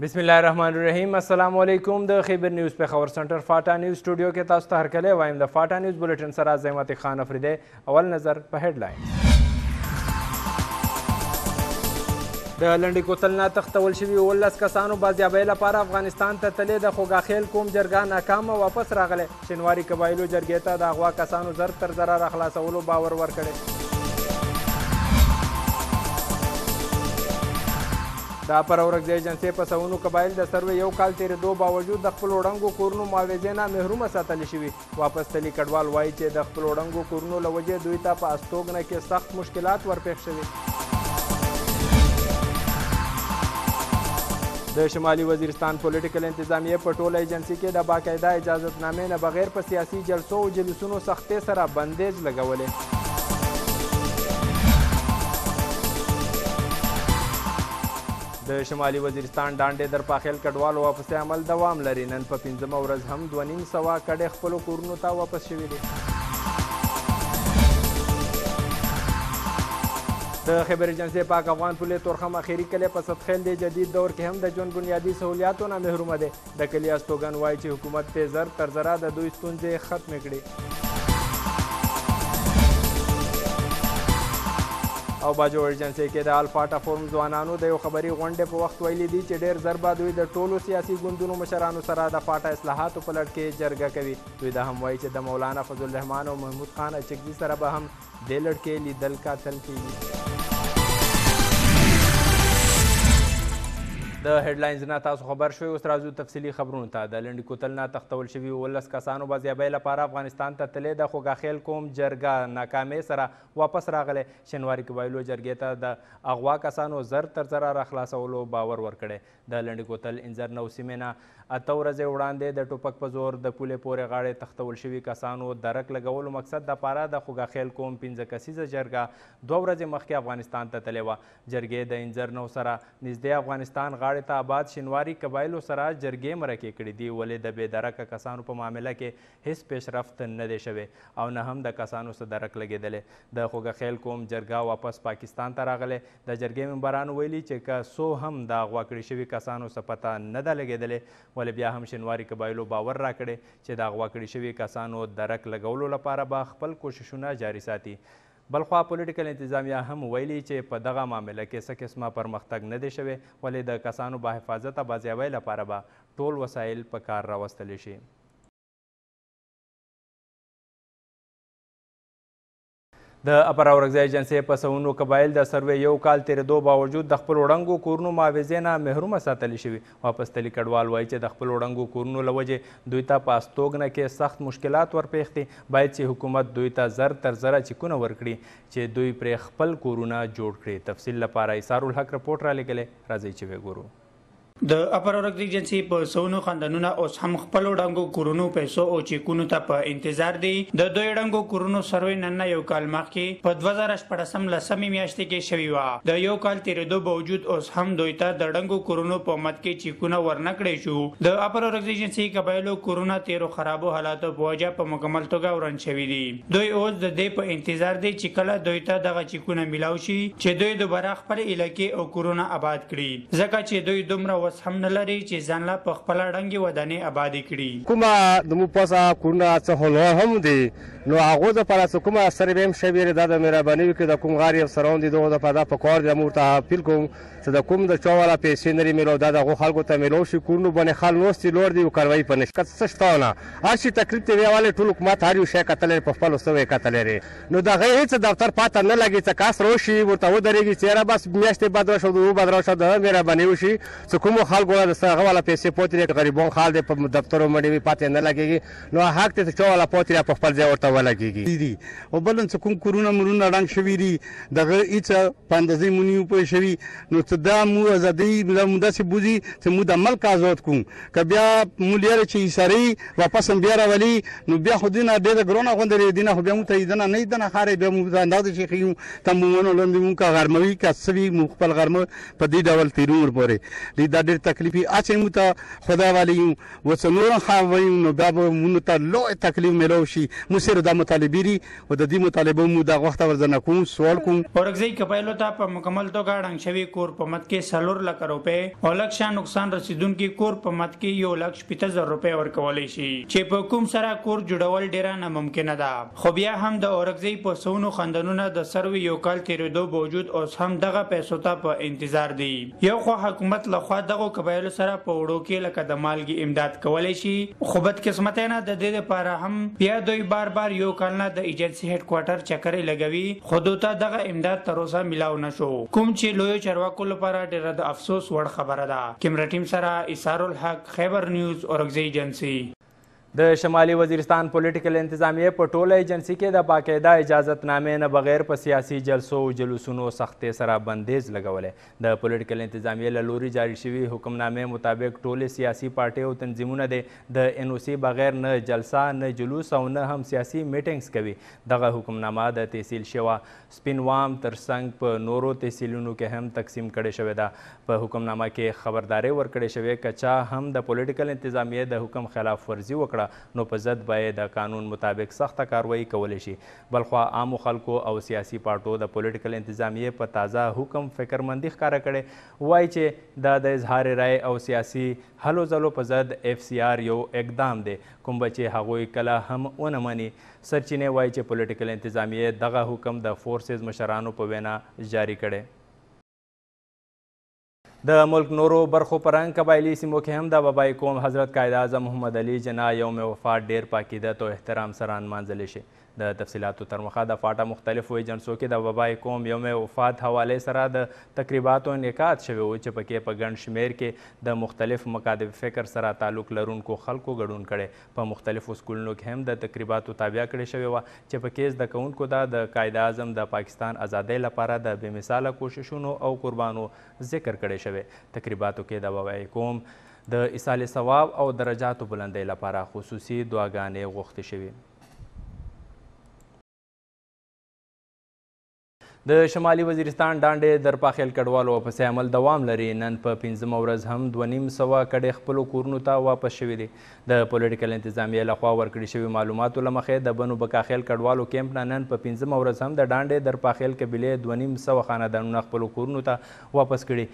بسم الله الرحمن الرحیم السلام علیکم د خیبر نیوز پېښور سنټر فاټا نیوز سټوډیو کې تاسو ته هرکلی وایم د فاټا نیوز بلټن سره زحمت خان افریدی. اول نظر په هیډلاین. د لنډې کوتل نه تښتول شوي 19 کسانو بازیابۍ لپاره افغانستان ته تللې د خوګاخیل قوم جرګه ناکامه واپس راغلی. شینواري قبایلو جرګې ته د اغوا کسانو زر تر زره راخلاصولو باور ورکړی. د اپر اورکزۍ ایجنسۍ په سوونو قبایل د سروې یو کال تېرېدو باوجود د خپلو ړنګو کورونو معاوضې نه محرومه ساتلې شوي. واپس تللي کډوال وایي چې د خپلو ړنګو کورونو له وجې دوی ته په استوګنه کې سخت مشکلات ورپېښ شوي. د شمالي وزیرستان پولیټیکل انتظامیې په ټوله ایجنسي کې د باقاعده اجازتنامې نه بغیر په سیاسي جلسو او جلوسونو سختۍ سره بندیز لګولی. د شمالي وزیرستان ډانډې در پاخیل کډوالو واپسې عمل دوام لري. نن په 5مه ورځ هم 2500 کډې خپلو کورونو ته واپس شوي دي. د خیبر ایجنسۍ پاک افغان پولې تورخم اخیري کلی په سدخیل دی جدید دور کې هم د ژوند بنیادي سهولیاتو نه محرومه دی. د کلي استوګن وایي چې حکومت پې زر تر زره د دوی ستونزې ختمې کړي. او باجوړ ایجنسۍ کې د الفاټا فورم ځوانانو د یو خبري غونډې په وخت ویلي دي چې ډېر ژر به دوی د ټولو سیاسي ګوندونو مشرانو سره د فاټا اصلاحاتو په لړ کې جرګه کوي. دوی دا هم وایي چې د مولانا فضل الرحمن او محمود خان اچکزي سره به هم دې لړ کې لیدل کاتل کیږي. د هیډلاینز نه تاسو خبر شوي. اوس راځو تفصیلي خبرونو ته. د لنډې کوتل نه تښتول شوي 19 کسانو بازیابۍ لپاره افغانستان ته تللې د خوګاخیل قوم جرګه ناکامۍ سره واپس راغلی. شینواري قبایلو جرګې ته د اغوا کسانو زر تر زره راخلاصولو باور ورکړی. د لنډې کوتل انځر نو سیمې نه 8 ورځې وړاندې د ټوپک په زور د پولې پورې غاړې تښتول شوي کسانو درک لګولو مقصد دپاره د خوګاخیل قوم 15 کسیزه جرګه 2 ورځې مخکې افغانستان ته تللې وه. جرګې د انځر نو سره نږدې افغانستان غاړې ته آباد شینواري قبایلو سره جرګې مرکې کړي دي، ولې د بې درکه کسانو په معامله کې هیڅ پیشرفت نه دی شوی او نه هم د کسانو څه درک لګېدلی. د خوګاخیل قوم جرګه واپس پاکستان ته راغلی. د جرګې ممبرانو ویلي چې که څو هم د اغوا کړي شوي کسانو څه پته نه ده لګېدلې، ولې بیا هم شینواري قبایلو باور راکړی چې د اغوا کړي شوي کسانو درک لګولو لپاره به خپل کوششونه جاري ساتي. بلخوا پولیټیکل انتظامیه هم ویلي چې په دغه معامله کې څه قسمه پرمختګ نه دی شوی، ولې د کسانو با حفاظته بازیابۍ لپاره به ټول وسایل په کار راوستلی شي. د اپر اورکزۍ ایجنسۍ په سوونو قبایل د سروې یو کال تېرېدو باوجود د خپلو ړنګو کورونو معاوضې نه محرومه ساتلي شوي. واپس تللي کډوال وایي چې د خپلو ړنګو کورونو له وجې دوی ته په استوګنه کې سخت مشکلات ورپېښ دي. باید چې حکومت دوی ته زر تر زره چیکونه ورکړي چې دوی پرې خپل کورونه جوړ کړي. تفصیل لپاره ایثار الحق رپورټ رالیږلی، راځئ چې وګورو. د اپر اورکزۍ ایجنسۍ په سوونو خاندانونه اوس هم خپلو ړنګو کورونو پیسو او چیکونو ته په انتظار دي. د دوی ړنګو کورونو سروې نن نه یو کال مخکې په 2014 لسمې میاشتې کې شوې وه. د یو کال تېرېدو باوجود اوس هم دوی ته د ړنګو کورونو په مد کې چیکونه ورنه کړی شو. د اپر اورکزۍ ایجنسۍ قبایلو کورونه تیرو خرابو حالاتو په وجه په مکمل توګه وران شوي دي. دوی اوس د دې په انتظار دي چې کله دوی ته دغه چیکونه میلاو شي چې دوی دوباره خپل علاقې او کورونه آباد کړي، ځکه چې دوی دومره هم نه لري چې ځان لا په خپله ړنګې ودانې آبادې کړي. کومه د مو پاسه کورونه څه هنر هم دي، نو هغو دپاره څه کومه سره به هم شوې دا د مهرباني وکړي د کوم غار افسران دي دغو دپاره دا په کار دی. موږ ورته اپیل کوم چې د کوم د چا والا پیسې نه لري میلاو دا د هغو خلکو ته میلاو شي. کورونو باندې خال نوستې لوړ دي او کاروایي په نشته څه شته نه هر شي تکلیف دی ویوالی ټول حکومت هر یو شی کتلی په خپلو څه یې کتلی نو د هغې هېڅ دفتر پاته نه لګي چې کس راشي ورته ودرېږي چې یاره بس میاشتې بعد راشه او بعد راشه د مهرباني وشي چې کومو خلکو د هغه والا پیسې پاتې دي غریبان خال دی په دفترو مړې وي پاتې نه لګېږي نو حق دی چې چا والا پاتې دی په خپل ځای ورته ولګېږي. او بل څه کوم کورونه مرونه ړنګ شوي دي دغه هېڅ په اندازې مو نه پوه شوي نو څه دا مو ازادۍ مو داسې بوځي چې مو د ملک آزاد کړو که بیا مو لیاره چې ایسارۍ واپس هم بیا راولي نو بیا خو دې نه ډېره ګرانه غوندې دی دې نه خو بیا مو ته دنه نه دنه ښارې بیا مو اندازې چې ښیو ته مو ونه لاندې مو که غرموي که څه وي مو خپل غرمه په دې ډول تېرو ورپورې دا ډېر تکلیفي اچې موږ ته خدای والی یو ورڅه نور هم ښه وایو نو بیا به موږ ته لوی تکلیف میلاو شي. موږ صرف دا مطالبې دي او د دې مطالبه موږ دغه وخته ورځنه کوم سوال کوم. اورکزۍ قبایلو ته په مکمل توګه ړنګ شوي کور په مد کې 4 لک روپۍ او لږ شان نقصان رسیدونکي کور په مد کې 1,50,000 روپۍ ورکولی شي چې په کوم سره کور جوړول ډیره ناممکنه ده. خو بیا هم د اورکزۍ په سونو خاندانونه د سروي یو کال تیریدو باوجود اوس هم دغه پیسو ته په انتظار دي. یو خو حکومت لخوا دغه قبایلو سره په وړو کې لکه د مالګې امداد کولی شي، خو بدقسمتۍ نه د دې لپاره هم بیا دوی بار بار یو کال نه د ایجنسي هډ کوارټر چکرې لګوي، خو دوی ته دغه امداد تر اوسه میلاو نشو، کوم چې لویو چارواکو لپاره ډیره د افسوس وړ خبره ده. کیمرا ټیم سره اسار الحق، خیبر نیوز، اورکزۍ ایجنسي. د شمالي وزیرستان پولیټیکل انتظامیې په ټوله ایجنسي کې د باقاعده اجازتنامې نه بغیر په سیاسي جلسو او جلوسونو سختۍ سره بندیز لګولی. د پولیټیکل انتظامیې له لوري جاري شوي حکمنامې مطابق ټولې سیاسي پارټۍ او تنظیمونه د NOC بغیر نه جلسه، نه جلوس او نه هم سیاسي میټینګز کوي. دغه حکمنامه د تحصیل شوه سپینوام ترڅنګ په نورو تحصیلونو کې هم تقسیم کړې شوې ده. په حکمنامه کې خبرداری ورکړې شوې که چا هم د پولیټیکل انتظامیې د حکم خلاف ورزي وکړه نو په ضد باید د قانون مطابق سخته کاروایی کولی شي. بلخوا عامو خلکو او سیاسي پارټو د پولیټیکل انتظامیې په تازه حکم فکرمندي ښکاره کړې، وایي چې دا د اظهار رای او سیاسي هلو ځلو په ضد FCR یو اقدام دی کوم به چې هغوی کله هم ونه مني. سرچینې وایي چې پولیټیکل انتظامیې دغه حکم د فورسز مشرانو په وینا جاری کړی. د ملک نورو برخو په رنګ قبایلي سیمو کې هم د بابای قوم حضرت قائد اعظم محمد علي جناح یوم وفات ډیر په عقیدت او احترام سره نمانځلی شي. د تفصیلاتو تر مخه د فاټا مختلفو ایجنسو کې د بابای قوم یوم وفات حوالې سره د تقریباتو انعقاد شوی و چې پکې په ګڼ شمیر کې د مختلف مکاتب فکر سره تعلق لرونکو خلکو ګډون کړی. په مختلفو سکولونو کې هم د تقریباتو تابع کړې شوې وه چې پکې زده کوونکو ته د قائد اعظم د پاکستان ازادۍ لپاره د بې مثاله کوششونو او قربانو ذکر کړی شوی. تقریباتو کې د بابای قوم د ایصال ثواب او درجاتو بلندۍ لپاره خصوصي دعاګانې غوښتې شوې. د شمالي وزیرستان ډانډې درپاخیل کډوالو پسې عمل دوام لري. نن په 5مه ورځ هم 2,500 کډې خپلو کورونو ته واپس شوي دي. د پولیټیکل انتظامیې لخوا ورکړي شوي معلوماتو له مخې د بنو بکاخیل کډوالو کیمپ نه نن په 5مه ورځ هم د ډانډې درپاخیل قبیلې 2,500 خاندانونه خپلو کورونو ته واپس کړي.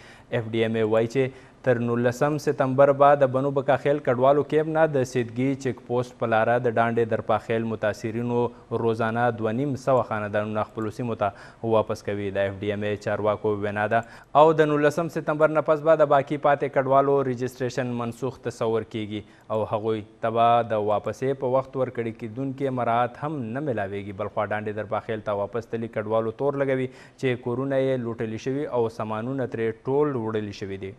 FDMA وایي چې تر 19 سپتمبر بعد د بنو بکاخیل کډوالو کیمپ نه د سیدګي چیک پوسټ په لاره د ډانډې درپاخیل متاثرینو روزانه 2,500 خاندانونه خپلو سیمو ته واپس کوي. د FDMA چارواکو وینا ده او د 19 سپتمبر نه پس به د باقي پاتې کډوالو رجسټریشن منسوخ تصور کیږي او هغوی ته به د واپسې په وخت ورکړې کیدونکې مراعات هم نه ملاویږي. بلخوا ډانډې درپاخیل ته واپس تللي کډوالو تور لګوي چې کورونه یې لوټلي شوي او سامانونه ترې ټول وړلي شوي دي.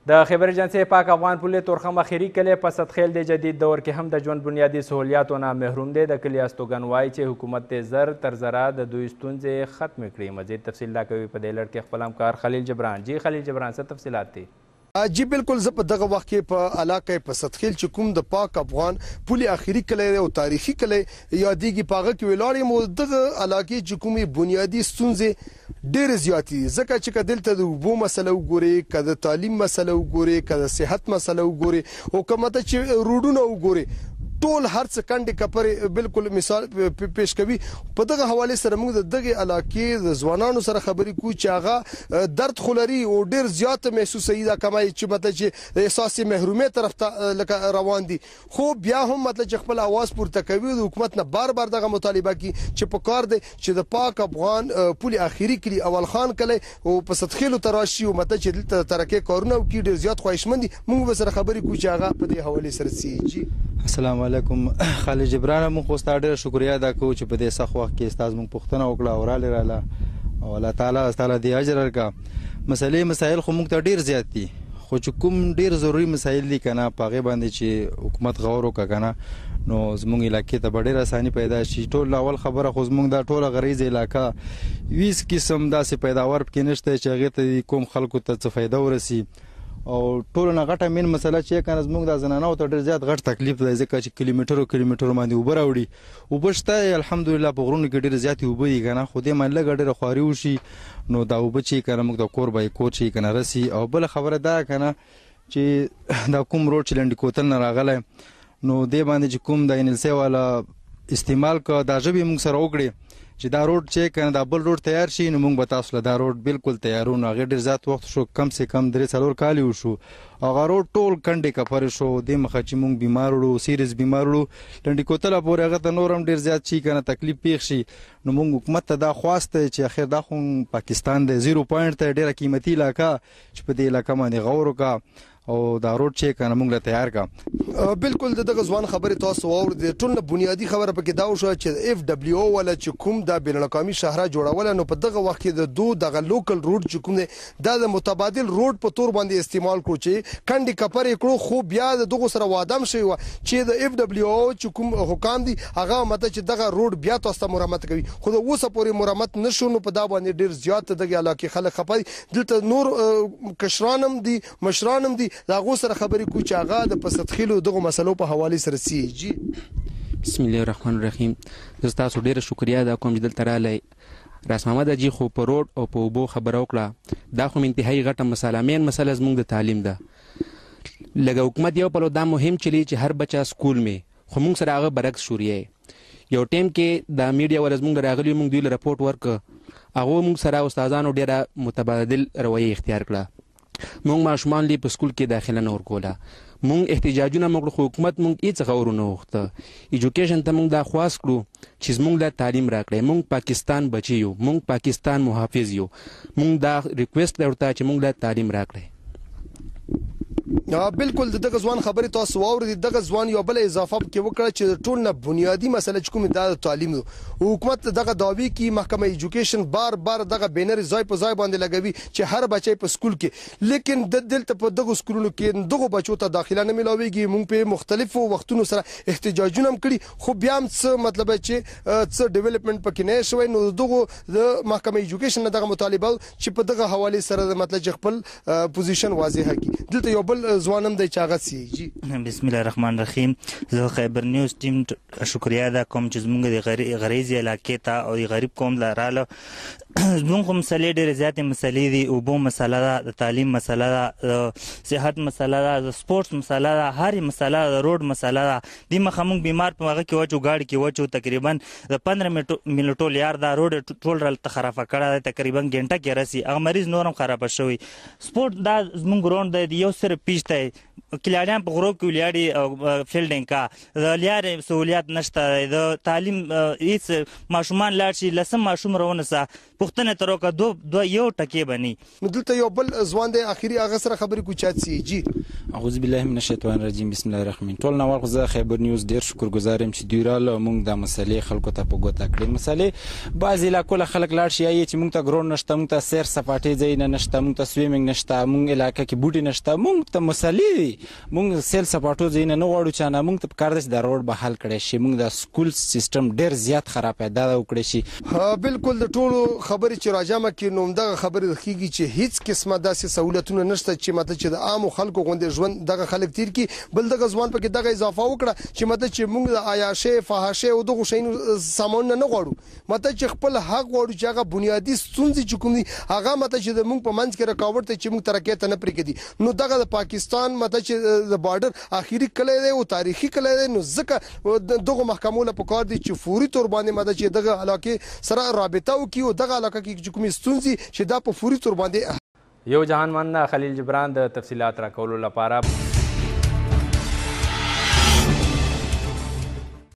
د خیبر ایجنسۍ پاک افغان پولې تورخم اخیري کلی په سدخیل د جدید دور کې هم د ژوند بنیادي سهولیاتو نه محروم دی. د کلي استوګن وایي چې حکومت یې زر تر زره د دوی ستونزې ختمې کړي. مزید تفصیل لا کوي په دې لړ کې خپل همکار خلیل جبران. جی خلیل جبران، څه تفصیلات دي؟ جی بالکل، زه په دغه وخت کې په علاقه په سدخیل چې کوم د پاک افغان پولې اخیری کلی او تاریخي کلی یادېږي په هغه کې ولاړ یم. دغه علاقې چې کومې بنیادي ستونزې ډېرې زیاتې دي ځکه چې که دلته د اوبو مسله وګورې، که د تعلیم مسله وګورې، که د صحت مسله وګورې او که مته چې روډونه وګورې، ټول هر څه کنډې کپرې بالکل مثال پیش کوي. په دغه حواله سره موږ د دغه علاقې د ځوانانو سره خبرې کوو چې هغه درد خو لري او ډېر زیات محسوسوي دا کمای چې مطلب چې احساس محرومیت طرف ته لکه روان دي، خو بیا هم مطلب چې خپل आवाज پورته کوي د حکومت نه بار بار دغه مطالبه کوي چې په کار دی چې د پاک افغان پولې اخیری کلی اول خان کلی او په سدخیلو ته راشي او مطلب چې دلته ترقې کارونه وکړي. ډېر زیات خواهشمند دي. موږ به سره خبرې کوو چې هغه په دې حواله سره څه جی. السلام علیکم خالد جبران، موږ خو ستاسو ډېره شکریا ادا کوو چې په دې سخت وخت کې ستاسو موږ پوښتنه وکړه او راله او الله تعالی دې اجر ورکړه. مسایل خو موږ ته ډېر زیات دي، خو چې کوم ډېر ضروري مسایل دي که نه په هغې باندې چې حکومت غور وکړه که نه نو زموږ علاقې ته به ډېره اساني پیدا شي. ټول اول خبره خو زموږ دا ټوله غریزه علاقه 20 قسم داسې پیداوار پکې نشته چې هغې ته کوم خلکو ته څه فایده ورسي او ټولو نه غټه مین مسله چې کنه زموږ د زنانو ته ډېر زیات غټ تکلیف دی ځکه چې کیلومتر باندې اوبه راوړي اوبه شته الحمدلله په غرونو کې ډېرې زیاتې اوبه دي که نه خو دې باندې لږه ډېره خواري وشي نو دا اوبه چې که نه موږ د کور به کور چې که نه رسي او بله خبره دا که نه چې دا کوم روډ چې لنډي کوتل نه راغلی نو دې باندې چې کوم د NLC والا استعمال که دا ژبې موږ سره وکړي چې دا روډ چې کنه دا بل روډ تیار شي نو موږ به تاسو له دا روډ بالکل تیارو نو هغې ډېر زیات وخت شو کم سے کم 3-4 کالي وشو هغه روډ ټول کنډې کپرې شو دې مخه چې موږ بیمار وړو سیریس بیمار وړو لنډي کوتله پورې هغه ته نور هم ډېر زیات شي کنه تکلیف پیښ شي نو موږ حکومت ته دا خواست دی چې اخر دا خو پاکستان دی 0 پوینټ ته ډېره قیمتي علاقه چې په دې علاقه باندې غور وکړه او دا روډ چې کنه موږ له تیار کا بالکل دغه ځوان خبره تاسو واورئ ټول بنیادی خبره پکې دا وشو چې FWO ولا چې کوم د بین الاقوامي شهره جوړول نو په دغه وخت کې د دوه دغه لوکل روډ چې کوم دی دا د متبادل روډ په تور باندې استعمال کړو چې کندې کپرې کړو خو بیا د دغه سره وادم شوی چې د FWO چې کوم حکام دي هغه مته چې دغه روډ بیا تاسو ته مرمت کوي خو د اوسه پورې مرمت نشو نو په دا باندې ډیر زیات دغه علاقې خلک خپای دلته نور کشرانم دي مشرانم دي دا غو سره خبرې کو چې هغه د پستخیلو دغه مسلو په حواله سره سي جی بسم الله الرحمن الرحیم زه تاسو ډیره شکریا ادا کوم چې دلته رالی راس محمد اجي خو په روډ او په اوبو خبره وکړه دا خو انتهایی غټه مسله مین مسله زموږ د تعلیم ده لکه حکومت یو په دا مهم چلی چې هر بچا سکول کې خو موږ سره هغه برعکس شوریه یو ټیم کې د میډیا ور زموږ راغلی موږ دوی رپورټ ورک هغه موږ سره استادانو ډیره متبادل رویه اختیار کړه مونږ ماشومان لی په سکول کې داخله نه ورکوله مونږ احتجاجونه موږ خو حکومت مونږ هیڅ غوړو نه وخته ایجوکیشن ته مونږ دا خواست کړو چې مونږ له تعلیم راکړي مونږ پاکستان بچی یو مونږ پاکستان محافظ یو مونږ دا ریکوست ورته چې مونږ له تعلیم راکړي بالکل دغه ځوان خبرې تاسو واورئ دغه ځوان یو بل اضافه کې وکړه چې ټول نه بنیادی مسله چې کوم د تعلیم حکومت دغه داوی کې محکمه ایجوکیشن بار دغه بینر ځای په ځای باندې لګوي چې هر بچی په سکول کې لیکن د دلته په دغه سکولونو کې دغه بچو ته داخله نه ملاويږي مونږ په مختلفو وختونو سره احتجاجونه هم کړي خو بیا هم څه مطلب چې څه ډیولپمنٹ پکې نه شوی نو دغه د محکمه ایجوکیشن دغه مطالبه چې په دغه حواله سره مطلب چې خپل پوزیشن واضح کړي دلته یو بل ځوانم د چاغت سی جی بسم الله الرحمن الرحیم زه خیبر نیوز ټیم شکریا ادا کوم چې زموږ د غریزي علاقې ته او د غریب قوم لراله زموږ کوم مسلې ډېرې زیاتې مسلې دي اوبو مسله ده د تعلیم مسله ده د صحت مسله ده د سپورټس مسله ده هرې مسله ده د روډ مسله ده دې مخه موږ بیمار په هغه کې وچو ګاډي کې وچو تقریبا د 15 منټو لار دا روډ ټول رالته خرابه کړه ده تقریبا ګنټه کې رسي هغه مریض نورم خرابه شوی سپورټ دا زموږ ګراوند دی یو سره پیچ دی کلاریان په غروب کې ولیاړي او فیلډینګ کا د لیارې سہولیات نشته د تعلیم هیڅ ماشومان لاړ شي لسم ماشوم روانسه پښتنه تر وکړه دو یو ټکی بني نو دلته یو بل ځوان دی اخیری هغه سره خبرې کو چات سی جی اعوذ بالله من الشیطان الرجیم بسم الله الرحمن ټول نو ورغه خیبر نیوز ډیر شکرګزار یم چې دوی رااله موږ د مسلې خلکو ته په ګوته کړې مسلې بعضی لا کول خلک لاړ شي چې موږ ته ګرون نشته موږ ته سیر سپاټې ځای نه نشته موږ ته سویمینګ نشته موږ علاقې کې بوټي نشته موږ ته مسلې موږ سیل سپاټو ځای نه غواړو چې نه موږ ته کار د روډ به حل کړي شي موږ د سکول سیستم ډیر زیات خراب پیدا وکړي شي بالکل د ټولو خبرې چې راجمه کې نوم دغه خبرې خيږي چې هیڅ قسمه داسې سہولتونه نشته چې ماته چې د عام خلکو غونډې ژوند دغه خلک تیر کی بل دغه ځوان پکې دغه اضافه وکړه چې ماته چې موږ د عیاشه فحاشه او دغه شین سامان نه غواړو ماته چې خپل حق غواړو چې هغه بنیادی ستونزې چې کوم دي هغه ماته چې موږ په منځ کې رکاوټ ته چې موږ ترقې ته نه پرېږدي نو دغه د پاکستان ماته چې د بارډر اخیری کله دی او تاریخي کله دی نو ځکه دغه محکمو له پکار دي چې فوري تور باندې ماته چې دغه علاقې سره رابطه وکړي او دغه علاقه کې کومې ستونزې چې دا په فوري تور باندې یو جهان مننه خلیل جبران د تفصیلات راکولو لپاره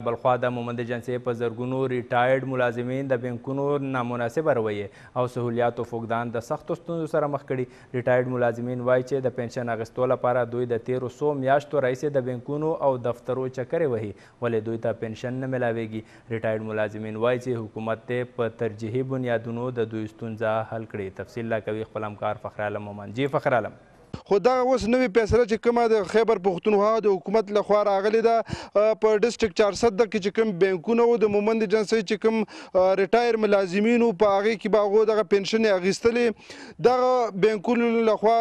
بلخوا د مومند جنسي په زرګونو ریټایرډ ملازمین د بینکونو نامناسبه رویه او سہولیاتو فقدان د سختو ستونزو سره مخ کړي ریټایرډ ملازمین وایي چې د پنشن اخیستو لپاره دوی د 1300 میاشتو راهیسې د بینکونو او دفترو چکرې وهي ولې دوی ته پنشن نه ملاویږي ریټایرډ ملازمین وایي چې حکومت ته په ترجیحي بنیادونو د دوی ستونزه حل کړي تفصیل لا کوي خپل همکار فخر عالم مومن جی فخر عالم خو دغه اوس نوې فیصله چې کومه د خیبر پښتونخوا د حکومت لخوا راغلې ده په ډسټرکټ 410 کې چې کوم بینکونه وو د مومند ایجنسۍ چې کوم ریټایر ملازمین وو په هغې کې به هغو دغه پنشن یې اخیستلې دغه بینکونو لخوا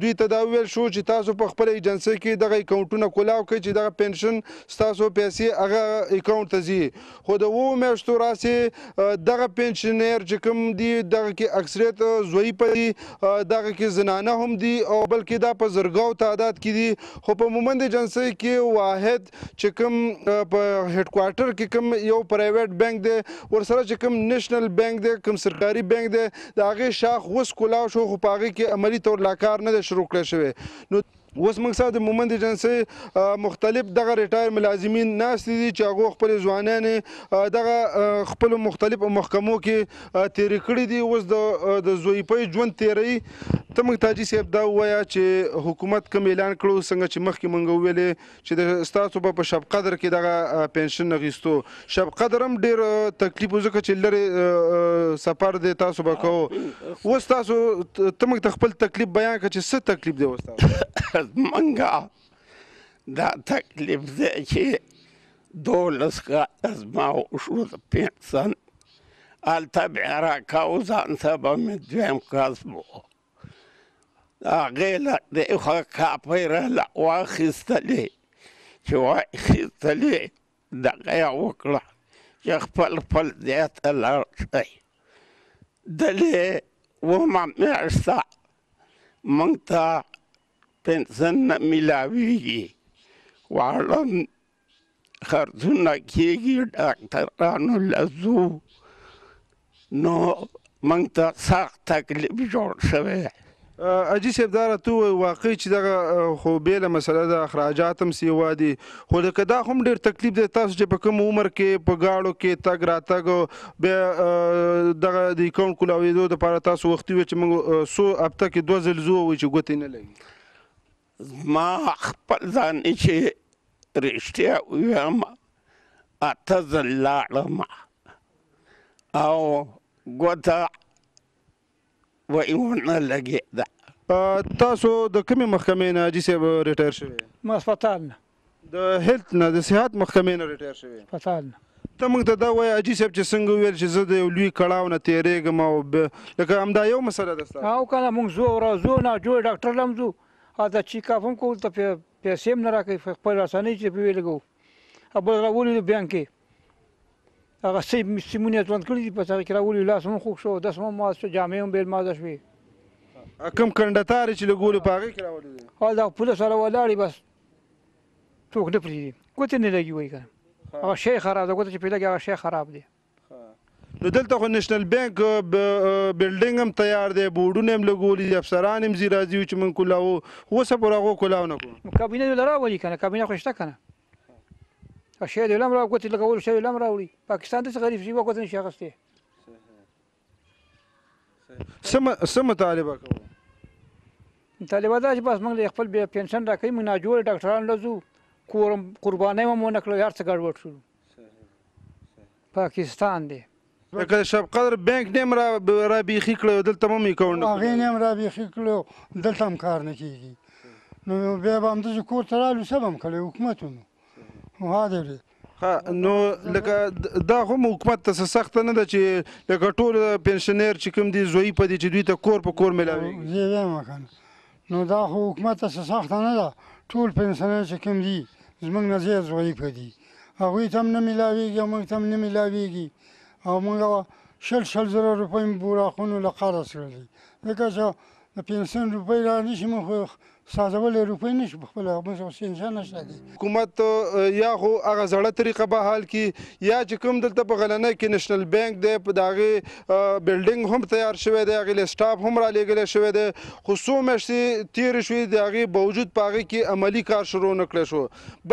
دوی ته دا وویل شو چې تاسو په خپله ایجنسۍ کې دغه اکاونټونه کولاو کړئ چې دغه پنشن ستاسو پیسې هغه اکاونټ ته ځي خو د 7 میاشتو راسې دغه پنشنر چې کوم دي دغه کې اکثریت زوی په دي دغه کې زنانه هم دي او بلکې دا په زرګاو تعداد کې دي خو په مومند ایجنسۍ کې واحد چې کوم په هډ کوارټر کې کوم یو پرایویټ بانک دی ورسره چې کوم نیشنل بانک دی کوم سرکاري بانک دی د هغې شاخ اوس کولاو شو خو په هغې کې عملي طور لا کار نه دی شروع کړی شوی نو اوس موږ سره د مومند ایجنسۍ مختلف دغه ریټایر ملازمین ناستې دي چې هغو خپلې ځوانانې دغه خپلو مختلفو محکمو کې تېرې کړي دي اوس د زویپۍ ژوند تېروي ته موږ تاجي صاحب دا ووایه چې حکومت کوم اعلان کړو څنګه چې مخکې موږ وویلې چې ستاسو به په شب قدر کې دغه پنشن اخیستو شب قدر هم ډېر تکلیف و ځکه چې لرې سفر دی تاسو به کوو اوس تاسو ته موږ ته خپل تکلیف بیان کړه چې څه تکلیف دی اوس تاسو زمونږه دا تکلیف دی چې 12 کاله زما وشو د پنسن هلته بیا راکاو ځان ته به مې دویم کسب و هغې له دې خوا کاپۍ راله واخیستلې چې واخیستلې دغه یې وکړه چې خپل ځای ته لاړ شئ دلې 7 میاشته موږ ته پنسن نه میلاویږي واړه خرڅونه کېږي ډاکټرانو له ځو نو موږ ته سخت تکلیف جوړ شوی اجي صاحب دا راته ووایي واقعي چې دغه خو بېله مسله ده اخراجات هم سیوا دي خو لکه دا هم ډېر تکلیف دی تاسو چې په کوم عمر کې په ګاړو کې تګ راتګ بیا دغه د اکاونټ کولاوېدو دپاره تاسو وختي وي چې موږ څو هفته کې 2 ځل ځو وایي چې ګوتې نه لګي زما خپل ځان چې رښتیا ووایم 8 ځل لاړم او ګوته وایي ونه لګېده تاسو د کومې محکمې نه حاجي صاحب ریټایر شوی ما هسپتال نه د هیلث نه د صحت محکمې نه ریټایر شوی هسپتال نه ته موږ ته دا وایه حاجي صاحب چې څنګه وویل چې زه د یو لوی کړاو نه تېرېږم او لکه همدا یو مسله ده ستاسو او که نه موږ ځو راځو نه جوړ ډاکټر له هم ځو هلته چیکاپ هم کوو ته پیسې هم نه راکوي خپل رسنۍ چې پې لګوو او بل راولي بانک کې هغه سیمونه یې ځوند کړي دي په هغې کې راولي لاس هم خوږ شو دس هم مات شو جامې هم بېل ماته شوې کوم کنډتارې چې لګولې په هغې کې راولي دي دا پولیس سره ولاړې بس څوک نه پرېږدي ګوتې نه لګي وایي که هغه شی خراب ده ګوته چې پرې لګي هغه شی خراب دی نو دلته خو نیشنل بانک بلډینګ هم تیار دی بورډونه هم لګولي دي افسران هم ځي راځي چې موږ کولاوو اوسه پورې هغو کولاو نه کوو کابینه دې راولي که نه کابینه خو شته که نه شی دې هم ګوتې لګولو شی هم راوړي پاکستان داسې غریب شي ګوتې نشي اخیستی څه مطالبه کوو مطالبه دا چې بس موږ د خپل پنشن راکوي موږ ناجوړې ډاکټران له ځو قربانۍ هم ونه کړو هر څه ګډوډ شو پاکستان دی لکه د شب قدر بانک نه هم رابیخي کړی دلته هم اکاونټ هغې نه هم رابیخي کړی دلته هم کار نه کېږي نو بیا به همداسې کور ته رالو څه به هم کړی حکومتونو نو لکه دا هم حکومت ته څه سخته نه ده چې لکه ټول پنشنر چې کوم دي زوی په دي چې دوی ته کور په کور میلاوېږي زه یې وایم که نه نو دا خو حکومت ته څه سخته نه ده ټول پنشنر چې کوم دي زموږ نه زیات زوی په دي هغوی ته هم نه میلاوېږي او موږ ته هم نه میلاوېږي او موږ 100,000 روپۍ براخونو له قرض کړلي ځکه چې د پنسن روپۍ را نشي موږ خو سازولی روپۍ نشو په خپله موږ پنسن نشته دی حکومت یا خو هغه زړه طریقه به حال کړي یا چې کوم دلته په غلنۍ کې نیشنل بانک دی په د هغې بلډینګ هم تیار شوی دی هغې له سټاف هم رالیږلی شوی دی خو څو میاشتې تېرې شوې د هغې باوجود په هغې کې عملي کار شروع نه کړی شو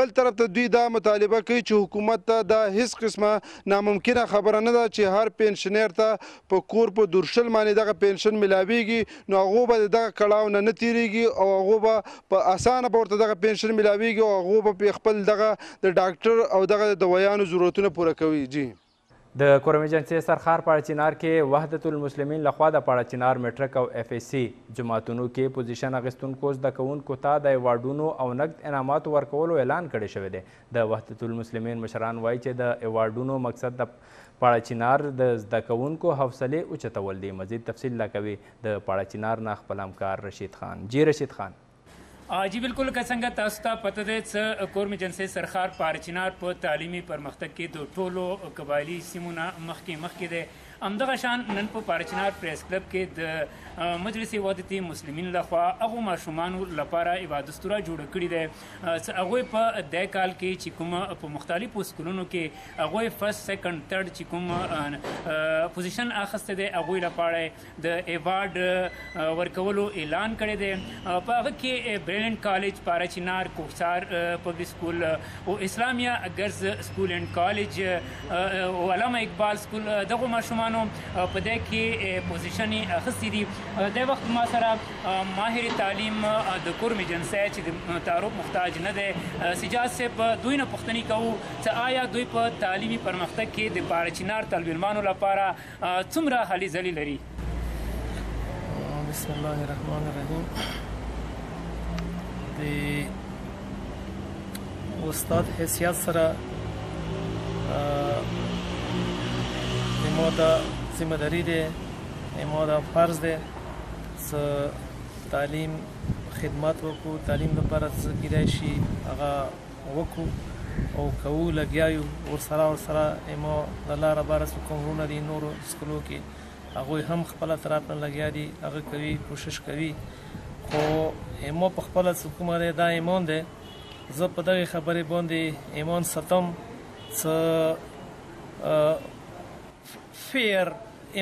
بل طرف ته دوی دا مطالبه کوي چې حکومت ته دا هیڅ قسمه ناممکنه خبره نه ده چې هر پنشنر ته په کور په دورشل باندې دغه پنشن میلاویږي نو هغو به دغه کړاو نه تېرېږي او هغو په اسانه به ورته دغه پنشن میلاویږي او هغو به خپل دغه د ډاکټر او دغه د دوایانو ضرورتونه پوره کوي جی د کورم ایجنسۍ سرخار پاړه چنار کې وحدت المسلمین لخوا د پاړه چنار میټرک او اف ایس سی جماعتونو کې پوزیشن اخیستونکو زده کوونکو ته د ایوارډونو او نقد انعاماتو ورکولو اعلان کړی شوی دی. د وحدت المسلمین مشران وایي چې د ایوارډونو مقصد د پاړه چنار د زده کوونکو حوصلې اوچتول دی. مزید تفصیل لا کوي د پاړه چنار نه خپل همکار رشید خان. رشید خان جی بالکل که څنګه تاسو ته پته دی څه کورم ایجنسۍ سرخار پاړه چنار په تعلیمي پرمختګ کې د ټولو قبایلي سیمو نه مخکې دی. همدغه شان نن په پاړه چنار پریس کلب کې د مجلس وحدت المسلمین لخوا هغو ماشومانو لپاره یوه دستوره جوړه کړې ده چې هغوی په دې کال کې چې کوم په مختلفو سکولونو کې هغوی فرست سیکنډ تھرډ چې کوم پوزیشن اخیستی دی هغوی لپاره د ایوارډ ورکولو اعلان کړی دی. په هغه کې بریلینټ کالج پاړه چنار کوکسار پبلک سکول او اسلامیه گرز سکول اینډ کالج او علامه اقبال سکول دغو ماشومانو په دې کې پوزیشن یې اخیستی دي. د وخت ما سره ماهر تعلیم د کورم ایجنسۍ چې د تعارف محتاج نه دی سجاد صاحب دوی نه پوښتنې کوو چې آیا دوی په تعلیمي پرمختګ کې د پاړه چنار طالب علمانو لپاره څومره هلې ځلې لري. بسم الله الرحمن الرحیم. د استاد حیثیت سره ما دا ذمہ داری دی، ما دا فرض دی چې تعلیم خدمت وکړو، تعلیم لپاره څه کیدای شي هغه وکړو او کوو لګیا یو ورسره ما د الله رباره څه کوم وروڼه دي نورو سکولو کې هغوی هم خپله طرف نه لګیا دي، هغه کوي کوشش کوي. خو ما په خپله څه کومه دی دا ایمان دی، زه په دغې خبرې باندې ایمان ساتم چې فیر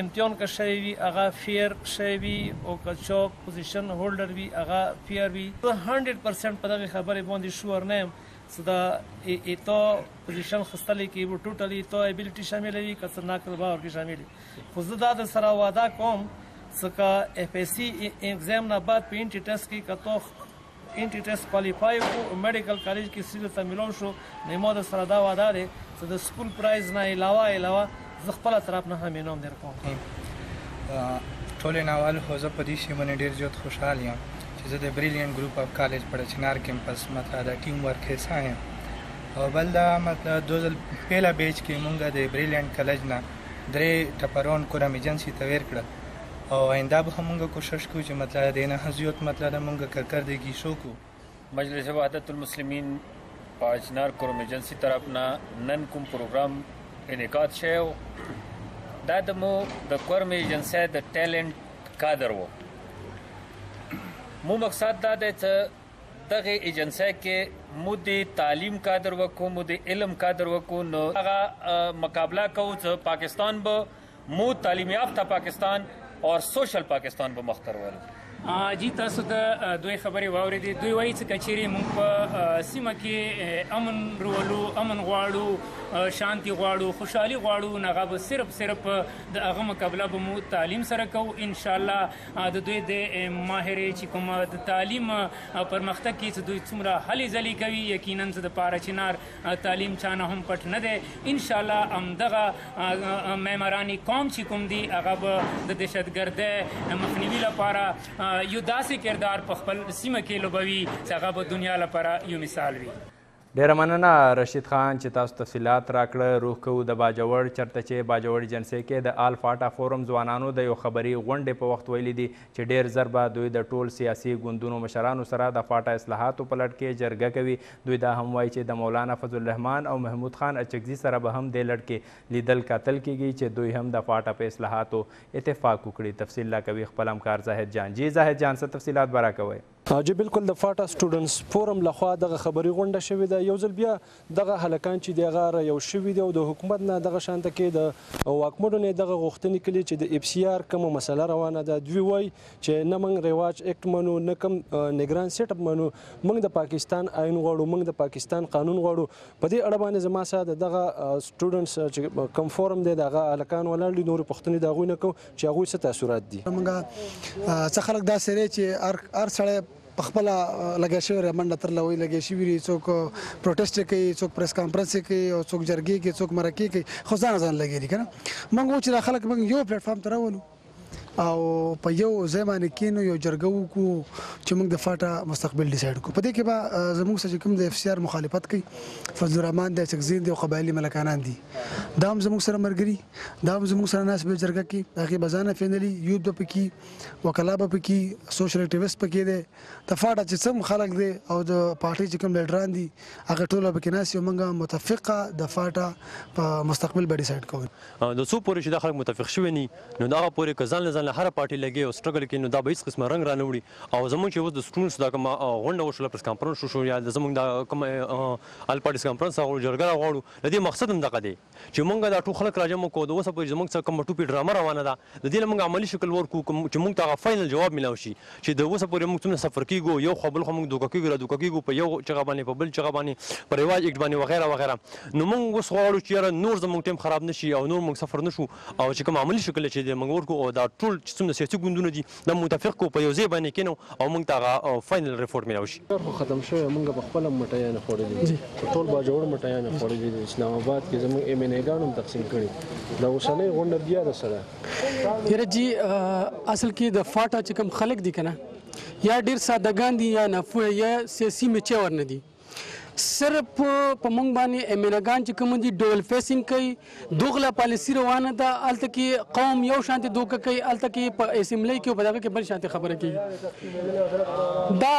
امتحان که شوی وي هغه فیر شوی وي او که چا پوزیشن هولډر وي هغه فیر وي. زه 100% په دغې خبرې باندې شور نه یم چې دا ایتا پوزیشن خستلی کې به ټوټلی ایتا ایبیلیټي شامله وي که څه نقل باور کې شامل وي. خو زه دا د سره وعده کوم چې که اف ایس سی ایگزام نه بعد په انټي ټیسټ کې که تو انټي ټیسټ کوالیفای کړو میډیکل کالج کې سیده ته میلاو شو نو ما د سره دا وعده دی چې د سکول پرایز نه علاوه زه خپله طرف نه هم انعام در کوم. ټولې نه اول خو زه په دې شي باندې ډېر زیات خوشحال یم چې زه د بریلیانټ ګروپ اف کالج پاړه چنار کیمپس مطلب د ټیم ورک حصه یم. او بل دا مطلب 2000 بیچ کې مونږ د بریلیانټ کالج نه 3 ټپرون کورم ایجنسۍ ته ور کړل او آینده به هم مونږ کوشش کوو چې مطلب د نه زیات مطلب مونږ کارکردګي شو کو. مجلس وحدت المسلمین پاړه چنار کورم ایجنسۍ طرف نه نن کوم پروګرام انعقاد شوی دا د مو د کورم ایجنسۍ د ټیلنټ کادر و. مو مقصد دا دی چې دغه ایجنسۍ کې مو د تعلیم کادر وکړو، مو د علم کادر وکړو، نو هغه مقابله کوو چې پاکستان به مو تعلیم یافته پاکستان اور سوشل پاکستان به مختار ولو. جی تاسو د دوی خبرې واورېدې. دوی وایي چې که چیرې موږ په سیمه کې امن رولو، امن غواړو، شانتي غواړو، خوشحالي غواړو، نو هغه به صرف د هغه مقابله به مو تعلیم سره کوو. انشاءالله د دوی د ماهرې چې کوم د تعلیم پرمختګ کې چې دوی څومره هلې ځلې کوي یقینا د پاړه چنار تعلیم چا نه هم پټ نه دی. انشاءالله همدغه معمارانې قوم چې کوم دي هغه به د دهشتګردۍ مخنیوي لپاره یو داسې کردار په خپل سیمه کې لوبوي چې هغه به دنیا لپاره یو مثال وي. ډیره مننه رشید خان چې تاسو تفصیلات راکړه. روح کوو د باجوړ چرته چې باجوړ ایجنسۍ کې د آل فاټا فورم ځوانانو د یو خبري غونډې په وخت ویلي دي چې ډیر زر به دوی د ټول سیاسي ګوندونو مشرانو سره د فاټا اصلاحاتو په لړ کې جرګه کوي. دوی دا هم وایي چې د مولانا فضل الرحمن او محمود خان اچکزي سره به هم دې لړ کې لیدل کتل کیږي چې دوی هم د فاټا په اصلاحاتو اتفاق وکړي. تفصیل لا کوي خپل همکار زاهد جان. جی زاهد جان څه تفصیلات به راکوئ؟ جی بالکل د فاټا سټوډنټس فورم لخوا دغه خبري غونډه شوې ده. یو ځل بیا دغه هلکان چې دغه یو شوي دي او د حکومت نه دغه شانته کې د واکمنو نه دغه غوښتنې کړي چې د اف سی آر کومه مسله روانه ده. دوی وایي چې نه موږ رواج اکټ منو، نه کوم نگران سیټ اپ منو، موږ د پاکستان آئین غواړو، موږ د پاکستان قانون غواړو. په دې اړه باندې زما سره دغه سټوډنټس چې کوم فورم دی دغه هلکان ولاړ دي، نورې پوښتنې د هغوی نه کوو چې هغوی څه تاثرات دي. موږ څه خلک داسې دی چې هر سړی په خپل لګیا شوی منډه تر لوي لګیا شوی څوک پروټیسټ کوي څوک پریس کانفرنس کوي او څوک جرګې کوي څوک مرکې کوي خو ځان لګي کنه موږ چې خلک موږ یو پلیټ فارم ته راولو او په یو ځای باندې کینو یو جرګه وکړو چې موږ د فاټا مستقبل ډیسایډ کړو په دې کې به زموږ سره کوم د FCR مخالفت کوي فضل الرحمن د سکزین دی او قبایلی ملکانان دي دا هم زموږ سره مرګري دا هم زموږ سره ناس به جرګه کې هغه بزانه فینلی یوت به پکې وکلا به پکې سوشل اکټیویست پکې دي د فاټا چې څم خلک دي او د پارټي چې کوم لیډران دي هغه ټول به کې ناس یو موږ متفقه د فاټا په مستقبل به ډیسایډ کوو د څو پورې چې د خلک متفق شوي ني نو دا پورې کزان لزان هر پارټي لګي او سټرګل کوي نو دا به هیڅ قسمه رنګ را نه وړي او زموږ چې اوس د سټوډنټس دا کومه غونډه وشوله پریس کانفرنس شو یا زموږ دا کوم ال پارټیز کانفرنس هغه جرګه غواړو د دې مقصد هم دغه دی چې موږ دا ټول خلک راجمع کوو د اوسه پورې زموږ څخه کوم ټوپی ډرامه روانه ده د دې موږ عملی شکل ورکو چې موږ ته فائنل جواب ملو شي چې د اوسه پورې موږ څومره سفر کیږو یو خپل خو موږ دوکه کیږو په یو چغه باندې په بل چغه باندې په رواج اکټ باندې وغیرہ وغیرہ نو موږ اوس غواړو چې نور زموږ ټیم خراب نشي او نور موږ سفر نشو او چې کوم عملی شکل چې موږ ورکو او دا ټول چې څومره سیاسي ګوندونه دي د متفق کو په یو ځای باندې کینو او موږ ته فائنل ریپورت ملو شي ختم شوی موږ په خپل مټیان خوړلې ټول با جوړ مټیان خوړلې اسلام آباد کې زموږ MNA ګانو تقسیم کړي دا اوسنۍ غونډه بیا د سره یره جی اصل کې د فاټا چې کوم خلک دي کنه یا ډیر سادهګان دي یا نفوه یا سیاسي میچور نه دي صرف په مونږ باندې امینګان چې کوم دي ډول فیسینګ کوي دوغله پالیسی روانه ده الته کې قوم یو شانتي دوکه کوي الته کې په اسمبلی کې په دغه کې بل شانتي خبره کوي دا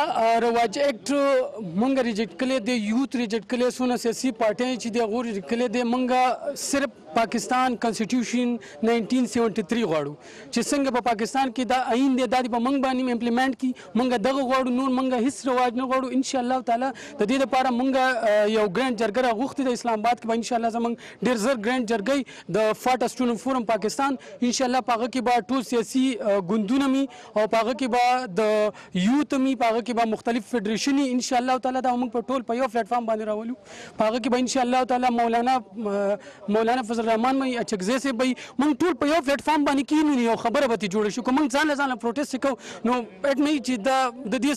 رواج اکټ مونږ ریجیکټ کړي دي یوت ریجیکټ کړي سونه سیاسي پارټي چې دی غوړي کړي دي مونږ صرف پاکستان کنسټیټیوشن 1973 غواړو چې څنګه په پاکستان کې دا آئین دی دا په مونږ باندې امپلیمنٹ کی مونږ دغه غواړو نور مونږ هیڅ رواج نه غواړو ان شاء الله تعالی د دې لپاره مونږ یو ګرانډ جرګه غوښتي د اسلام آباد کې ان شاء الله زمونږ ډیر زر ګرانډ جرګي د فاټا سټوډنټ فورم پاکستان ان شاء الله پاغه کې به ټول سیاسي ګوندونه می او پاغه کې به د یوت می پاغه کې به مختلف فدریشن ان شاء الله تعالی دا موږ په ټول په یو پلیټ فارم باندې راولو پاغه کې به ان شاء الله تعالی مولانا فضل الرحمن مې اچګزه سي به موږ ټول په یو پلیټ فارم باندې کینو یو خبره به جوړ شي کوم ځان ځان پروټیسټ کو نو اټ مې چې دا د دې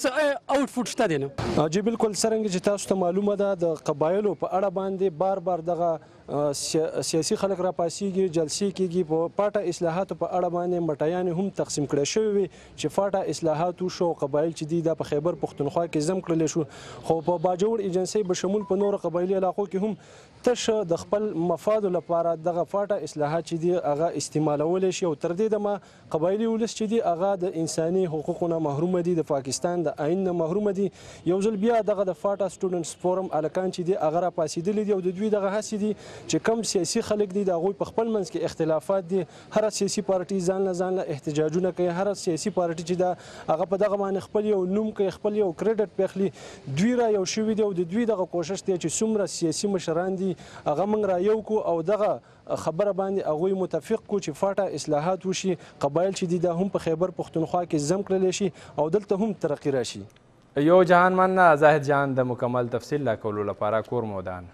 اوټفوټ شته دی نو جی بالکل څنګه چې تاسو ته معلومه ده د قبایلو په اړه باندې بار دغه سیاسي خلک را پاسيږي جلسې کېږي په پاټا اصلاحاتو په اړه باندې مټیان هم تقسیم کړي شوی چې فاټا اصلاحات شو قبایل چې دي د خیبر پښتونخوا کې زم کړل شو خو په باجوړ ایجنسی بشمول په نور قبایلی علاقو کې هم تش د خپل مفاد لپاره دغه فاټا اصلاحات چې دي هغه استعمالول شي او تر دې د قبایلی ولس چې دي هغه د انساني حقوقونو محروم دي د پاکستان د آئین نه محروم دي یو ځل بیا دغه د فاټا سټوډنټس فورم الکان چې دي هغه را پاسېدل دي او د دوی دغه هڅې دي چې کم سیاسي خلک دي د هغوی په خپل منځ کې اختلافات دي هر سیاسي پارټي ځان له احتجاجونه کوي هر سیاسي پارټي چې دا هغه په دغه باندې خپل یو نوم کوي خپل یو کریډټ پیخلي دوی را یو شوي دي او د دوی دغه کوشش دی چې څومره سیاسي مشران دي هغه موږ را یو کو او دغه خبره باندې هغوی متفق کو چې فاټا اصلاحات وشي قبایل چې دي دا هم په خیبر پښتونخوا کې زم کړلی شي او دلته هم ترقي راشي یو جهان من زاهد جان د مکمل تفصیل لا کولو لپاره کور مودان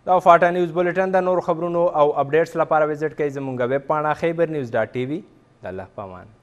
دا فاټا نیوز بولټن د نور خبرونو او اپډیټس لپاره وزټ کړئ زموږ ویب پاڼه خیبر نیوز.tv د الله پامان